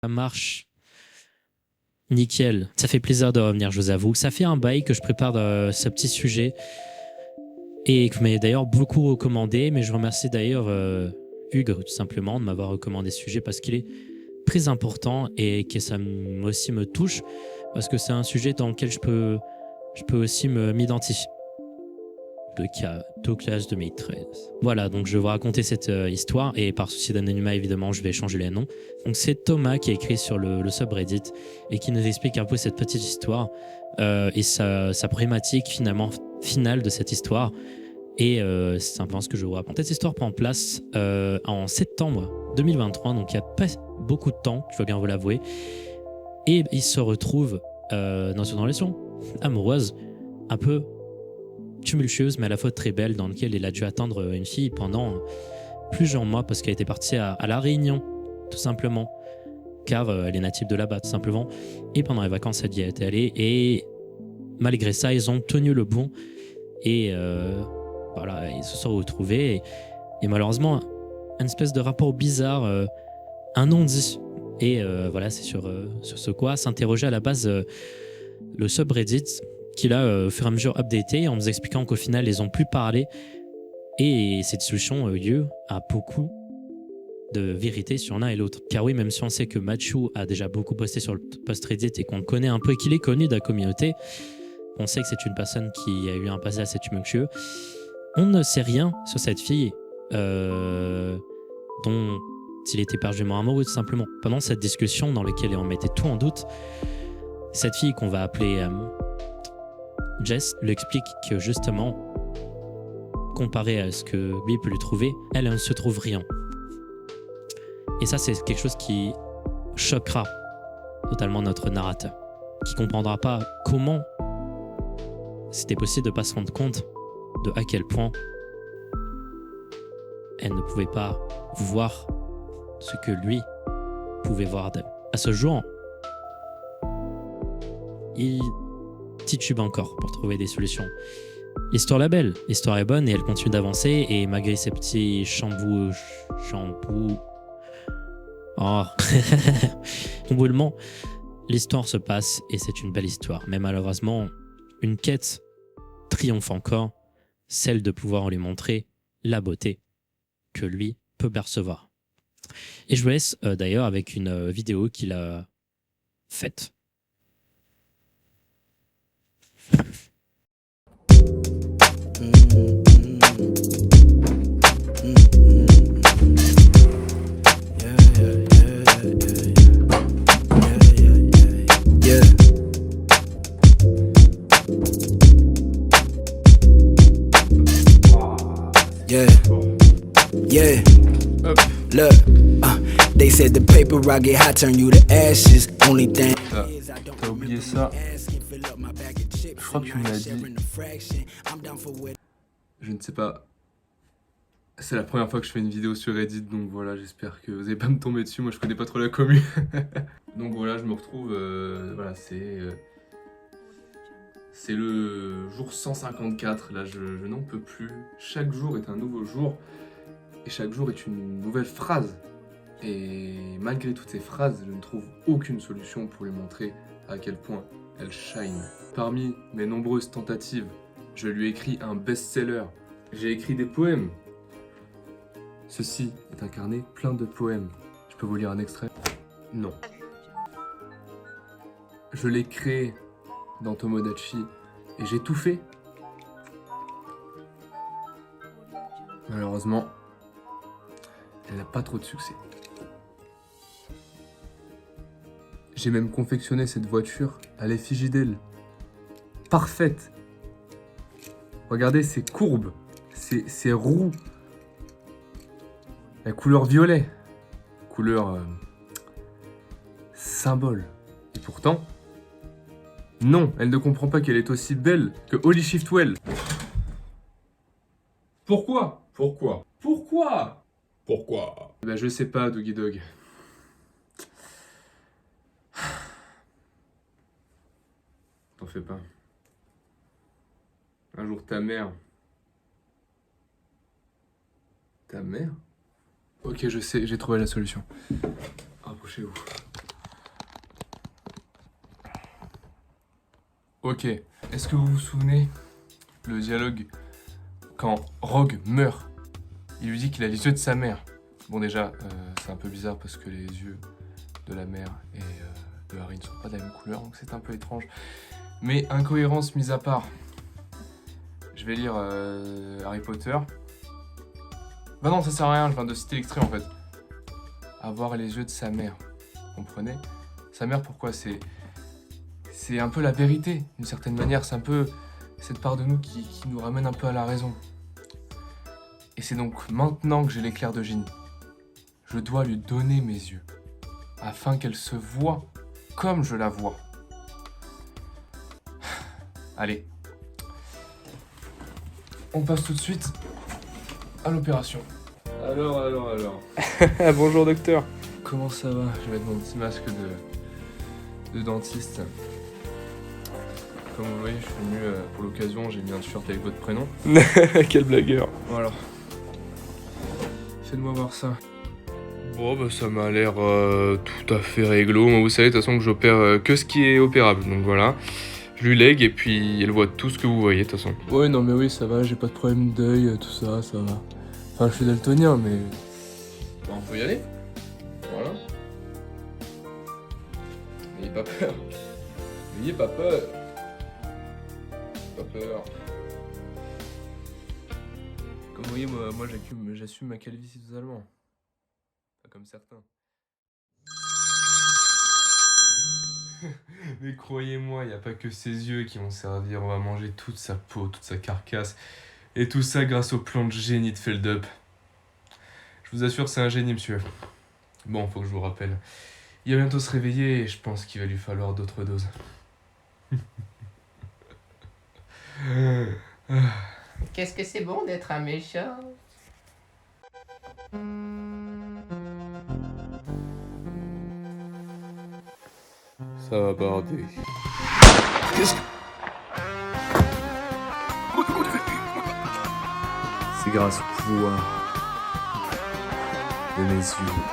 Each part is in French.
Ça marche nickel. Ça fait plaisir de revenir, je vous avoue. Ça fait un bail que je prépare ce petit sujet et que vous m'avez d'ailleurs beaucoup recommandé. Mais je remercie d'ailleurs Hugues, tout simplement, de m'avoir recommandé ce sujet parce qu'il est très important et que ça aussi me touche parce que c'est un sujet dans lequel je peux aussi m'identifier. Le cas Douglas 2013. Voilà, donc je vais vous raconter cette histoire et par souci d'anonymat, évidemment, je vais changer les noms. Donc c'est Thomas qui a écrit sur le subreddit et qui nous explique un peu cette petite histoire et sa problématique finalement finale de cette histoire. Et c'est simplement ce que je vais vous raconter. Cette histoire prend place en septembre 2023, donc il n'y a pas beaucoup de temps, je dois bien vous l'avouer. Et il se retrouve dans une relation amoureuse un peu tumultueuse mais à la fois très belle, dans laquelle il a dû attendre une fille pendant plusieurs mois parce qu'elle était partie à La Réunion, tout simplement, car elle est native de là-bas, tout simplement. Et pendant les vacances, elle y est allée et malgré ça, ils ont tenu le bon et voilà, ils se sont retrouvés et malheureusement, une espèce de rapport bizarre, un non-dit. Et voilà, c'est sur ce quoi s'interrogeait à la base le subreddit qu'il a au fur et à mesure updaté en nous expliquant qu'au final, ils n'ont plus parlé. Et cette discussion a eu lieu à beaucoup de vérité sur l'un et l'autre. Car oui, même si on sait que Machu a déjà beaucoup posté sur le post Reddit et qu'on le connaît un peu et qu'il est connu de la communauté, on sait que c'est une personne qui a eu un passé assez tumultueux. On ne sait rien sur cette fille dont il était perdument amoureux, tout simplement. Pendant cette discussion dans laquelle on mettait tout en doute, cette fille qu'on va appeler Jess lui explique que justement, comparé à ce que lui peut lui trouver, elle ne se trouve rien. Et ça, c'est quelque chose qui choquera totalement notre narrateur, qui comprendra pas comment c'était possible de ne pas se rendre compte de à quel point elle ne pouvait pas voir ce que lui pouvait voir d'elle. À ce jour, il titube encore pour trouver des solutions. L'histoire est belle, l'histoire est bonne et elle continue d'avancer et malgré ces petits chamboulements, l'histoire se passe et c'est une belle histoire. Mais malheureusement, une quête triomphe encore, celle de pouvoir lui montrer la beauté que lui peut percevoir. Et je vous laisse d'ailleurs avec une vidéo qu'il a faite. Yeah, look, they said the paper I get hot turn you to ashes. Only thing is I don't T'as oublié ça. Je crois que tu me l'as dit. Je ne sais pas. C'est la première fois que je fais une vidéo sur Reddit, donc voilà, j'espère que vous n'allez pas me tomber dessus. Moi, je connais pas trop la commu. Donc voilà, je me retrouve. Voilà, c'est le jour 154. Là, je n'en peux plus. Chaque jour est un nouveau jour. Et chaque jour est une nouvelle phrase. Et malgré toutes ces phrases, je ne trouve aucune solution pour lui montrer à quel point elle shine. Parmi mes nombreuses tentatives, je lui ai écrit un best-seller. J'ai écrit des poèmes. Ceci est un carnet plein de poèmes. Je peux vous lire un extrait? Non. Je l'ai créé dans Tomodachi et j'ai tout fait. Malheureusement, elle n'a pas trop de succès. J'ai même confectionné cette voiture à l'effigie d'elle. Parfaite. Regardez ces courbes, ces roues. La couleur violet. Couleur symbole. Et pourtant, non, elle ne comprend pas qu'elle est aussi belle que Holly Shiftwell. Pourquoi? Pourquoi? Pourquoi? Pourquoi? Ben je sais pas, Doggy Dog. T'en fais pas. Un jour ta mère... Ta mère? Ok, je sais, j'ai trouvé la solution. Rapprochez-vous. Ok, est-ce que vous vous souvenez le dialogue quand Rogue meurt? Il lui dit qu'il a les yeux de sa mère. Bon déjà, c'est un peu bizarre parce que les yeux de la mère et de Harry ne sont pas de la même couleur, donc c'est un peu étrange. Mais incohérence mise à part, je vais lire Harry Potter. Bah non, ça sert à rien, je viens de citer l'extrait en fait. Avoir les yeux de sa mère, vous comprenez? Sa mère, pourquoi? C'est un peu la vérité, d'une certaine manière. C'est un peu cette part de nous qui nous ramène un peu à la raison. Et c'est donc maintenant que j'ai l'éclair de génie. Je dois lui donner mes yeux, afin qu'elle se voie comme je la vois. Allez. On passe tout de suite à l'opération. Alors. Bonjour docteur. Comment ça va? Je vais mettre mon petit masque de dentiste. Comme vous voyez, je suis venu pour l'occasion, j'ai mis un t-shirt avec votre prénom. Quel blagueur. Voilà. Faites-moi voir ça. Bon, bah ça m'a l'air tout à fait réglo. Moi, vous savez, de toute façon, que j'opère que ce qui est opérable. Donc voilà. Je lui lègue et puis elle voit tout ce que vous voyez, de toute façon. Ouais, non, mais oui, ça va, j'ai pas de problème d'œil, tout ça, ça va. Enfin, je suis daltonien, mais. Bah, on peut y aller. Voilà. N'ayez pas peur. N'ayez pas peur. Pas peur. Comme vous voyez, moi j'assume ma calvitie totalement. Pas comme certains. Mais croyez-moi, il n'y a pas que ses yeux qui vont servir. On va manger toute sa peau, toute sa carcasse. Et tout ça grâce au plan de génie de Feldup. Je vous assure, c'est un génie, monsieur. Bon, faut que je vous rappelle. Il va bientôt se réveiller et je pense qu'il va lui falloir d'autres doses. Qu'est-ce que c'est bon d'être un méchant? Ça va barder. C'est grâce au pouvoir de mes yeux.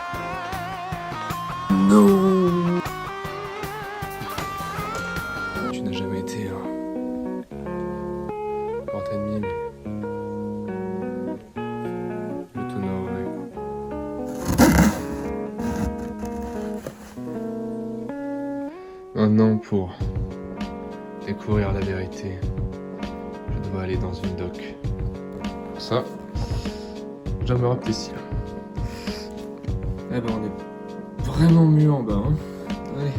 Non. Tu n'as jamais été porte ennemi, mais je t'honorerai. Maintenant, pour découvrir la vérité, je dois aller dans une dock. Pour ça, je dois me rappeler ici. Eh ben, on est vraiment mieux en bas, hein. Allez.